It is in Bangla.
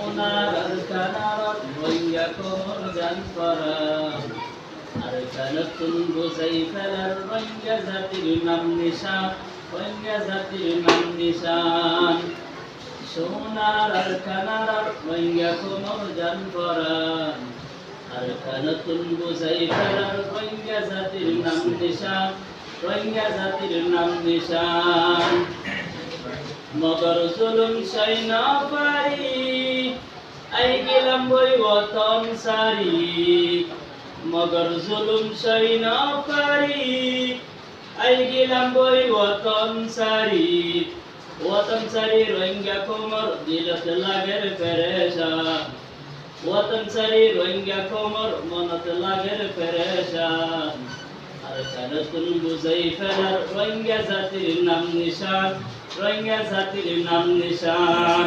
সোনার কানার রোহিঙ্গা কোমর গান করা আর নতুন বুঝাই ফেলার রোহিঙ্গা জাতির নাম নিশান রোহিঙ্গা জাতির নাম নিশান সোনার কানার রোহিঙ্গা কোমর গান করা আর নতুন বুঝাই ফেলার রোহিঙ্গা জাতির নাম নিশান রোহিঙ্গা জাতির নাম নিশান মগর জুলুম সই না পারি আই গেলাম বই ওতন সারি মগর জুলুম সই না পারি আই গেলাম বই ওতন সারি রোহিঙ্গা কোমর দিলত লাগের পেরেশান ওতন সারি রোহিঙ্গা কোমর মনত লাগের পেরেশান আর নতুন বুঝাই ফেলার রোহিঙ্গা জাতির নাম নিশান রোহিঙ্গা জাতির নাম নিশান।